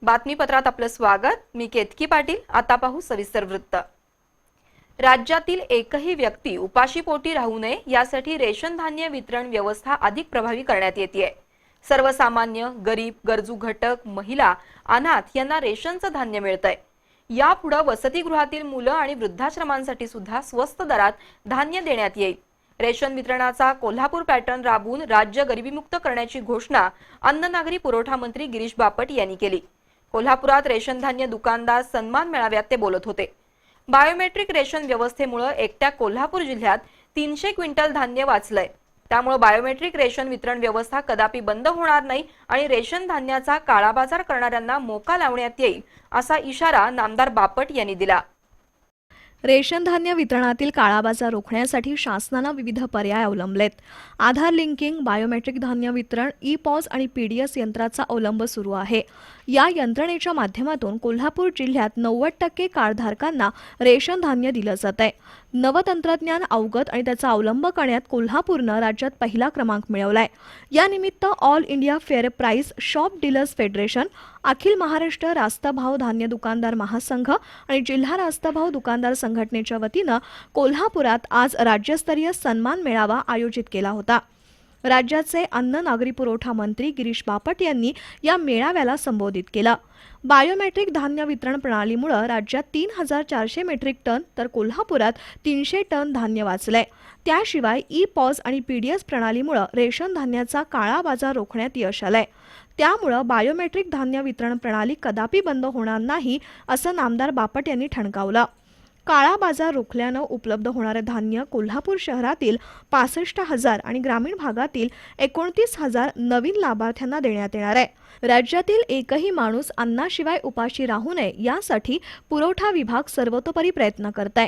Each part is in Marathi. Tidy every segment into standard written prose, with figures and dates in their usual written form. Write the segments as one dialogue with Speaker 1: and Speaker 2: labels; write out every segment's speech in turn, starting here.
Speaker 1: बातमीपत्रात आपलं स्वागत। मी केतकी पाटील। आता पाहू सविस्तर वृत्त। राज्यातील एकही व्यक्ती उपाशीपोटी राहू नये यासाठी रेशन धान्य वितरण व्यवस्था अधिक प्रभावी करण्यात येते। सर्वसामान्य, गरीब, गरजू घटक, महिला, अनाथ यांना रेशनचं धान्य मिळतंय। यापुढे वसतिगृहातील मुलं आणि वृद्धाश्रमांसाठी सुद्धा स्वस्त दरात धान्य देण्यात येईल। रेशन वितरणाचा कोल्हापूर पॅटर्न राबवून राज्य गरिबीमुक्त करण्याची घोषणा अन्न नागरी पुरवठा मंत्री गिरीश बापट यांनी केली। कोल्हापुरात रेशन धान्य दुकानदार सन्मान मेळाव्यात ते बोलत होते। बायोमेट्रिक रेशन व्यवस्थेमुळे एकट्या कोल्हापूर जिल्ह्यात 300 क्विंटल धान्य वाचलंय। त्यामुळे बायोमेट्रिक रेशन वितरण व्यवस्था कदापि बंद होणार नाही आणि रेशन धान्याचा काळाबाजार करणाऱ्यांना मोका लावण्यात येईल असा इशारा नामदार बापट यांनी दिला।
Speaker 2: रेशन धान्य वितरणातील काळाबाजार रोखण्यासाठी शासनाने विविध पर्याय अवलंबलेत। आधार लिंकिंग, बायोमेट्रिक धान्य वितरण, ई-पॉज आणि पीडीएस यंत्राचा अवलंब सुरू आहे। या यंत्रणेच्या माध्यमातून कोल्हापूर जिल्ह्यात 90% कार्डधारकांना रेशन धान्य दिलं जातंय। नवतंत्रज्ञान अवगत आणि त्याचा अवलंब करण्यात कोल्हापूरनं राज्यात पहिला क्रमांक मिळवलाय। या निमित्त all India fair price shop dealers federation, अखिल महाराष्ट्र रास्तभाव धान्य दुकानदार महासंघ आणि जिल्हा रास्तभाव दुकानदार संघटनेच्या वतीनं कोल्हापुरात आज राज्यस्तरीय सन्मान मेळावा आयोजित केला होता। राज्याचे अन्न नागरी पुरवठा मंत्री गिरीश बापट यांनी या मेळाव्याला संबोधित केलं। बायोमेट्रिक धान्य वितरण प्रणालीमुळे राज्यात 3400 मेट्रिक टन तर कोल्हापुरात 300 टन धान्य वाचलंय। त्याशिवाय ई-पॉज आणि पीडीएस प्रणालीमुळे रेशन धान्याचा काळा बाजार रोखण्यात यश आलंय। त्यामुळे बायोमेट्रिक धान्य वितरण प्रणाली कदापि बंद होणार नाही असं नामदार बापट यांनी ठणकावलं। काळा बाजार रोखल्यानं उपलब्ध होणारे धान्य कोल्हापूर शहरातील 65,000 आणि ग्रामीण भागातील 29,000 नवीन लाभार्थ्यांना देण्यात येणार आहे। राज्यातील एकही माणूस अन्नाशिवाय उपाशी राहू नये यासाठी पुरवठा विभाग सर्वतोपरी प्रयत्न करत आहे।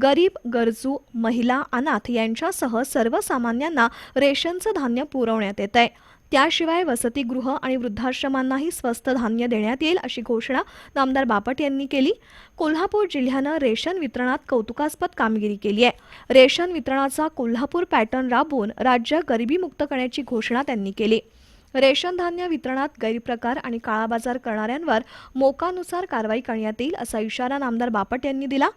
Speaker 2: गरीब, गरजू, महिला, अनाथ यांच्यासह सर्वसामान्यांना रेशनचं धान्य पुरवण्यात येत आहे। त्याशिवाय वसतिगृह आणि वृद्धाश्रमांनाही स्वस्त धान्य देण्यात येईल अशी घोषणा नामदार बापट यांनी केली। कोल्हापूर जिल्ह्यानं रेशन वितरणात कौतुकास्पद कामगिरी केली आहे। रेशन वितरणाचा कोल्हापूर पॅटर्न राबवून राज्य गरिबीमुक्त करण्याची घोषणा त्यांनी केली। रेशन धान्य वितरणात गैरप्रकार आणि काळाबाजार करणाऱ्यांवर मोकानुसार कारवाई करण्यात येईल असा इशारा नामदार बापट यांनी दिला।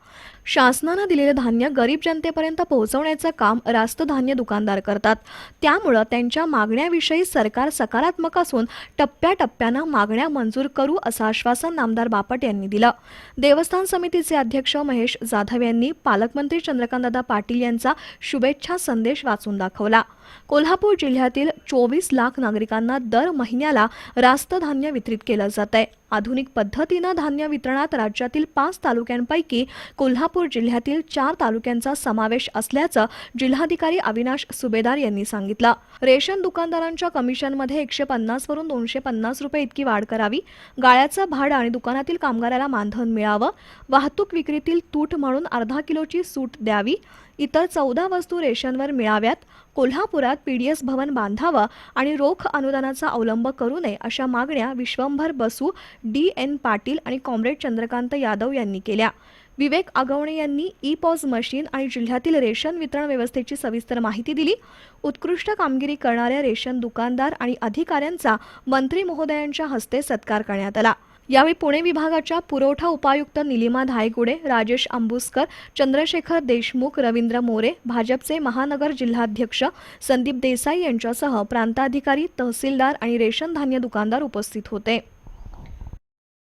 Speaker 2: शासनाने दिलेले धान्य गरीब जनतेपर्यंत पोहोचवण्याचं काम रास्त धान्य दुकानदार करतात। त्यामुळे त्यांच्या मागण्याविषयी सरकार सकारात्मक असून टप्प्याटप्प्याने मागण्या मंजूर करू असं आश्वासन नामदार बापट यांनी दिलं। देवस्थान समितीचे अध्यक्ष महेश जाधव यांनी पालकमंत्री चंद्रकांतदादा पाटील यांचा शुभेच्छा संदेश वाचून दाखवला। कोल्हापूर जिल्ह्यातील 24 लाख नागरिकांना दर महिन्याला रास्त धान्य वितरित केलं जातंय। आधुनिक पद्धतीने धान्य वितरणात राज्यातील 5 तालुक्यांपैकी कोल्हापूर जिल्ह्यातील 4 तालुक्यांचा समावेश असल्याचं जिल्हाधिकारी अविनाश सुभेदार यांनी सांगितलं। रेशन दुकानदारांच्या कमिशनमध्ये 150 वरून 250 रुपये इतकी वाढ करावी। गाळ्याचं भाडं आणि दुकानातील कामगाराला मानधन मिळावं। वाहतूक विक्रीतील तूट म्हणून अर्धा किलोची सूट द्यावी। इतर 14 वस्तू रेशनवर मिळाव्यात। कोल्हापुरात पीडीएस भवन बांधावं आणि रोख अनुदानाचा अवलंब करू नये अशा मागण्या विश्वंभर बसू, डी.एन. पाटील आणि कॉम्रेड चंद्रकांत यादव यांनी केल्या। विवेक आगवणे यांनी ई-पॉज मशीन आणि जिल्ह्यातील रेशन वितरण व्यवस्थेची सविस्तर माहिती दिली। उत्कृष्ट कामगिरी करणाऱ्या रेशन दुकानदार आणि अधिकाऱ्यांचा मंत्री महोदयांच्या हस्ते सत्कार करण्यात आला। यावेळी पुणे विभागाच्या पुरवठा उपायुक्त निलिमा धायगुडे, राजेश अंबुस्कर, चंद्रशेखर देशमुख, रवींद्र मोरे, भाजपचे महानगर जिल्हाध्यक्ष संदीप देसाई यांच्यासह प्रांताधिकारी, तहसीलदार आणि रेशन धान्य दुकानदार उपस्थित होते।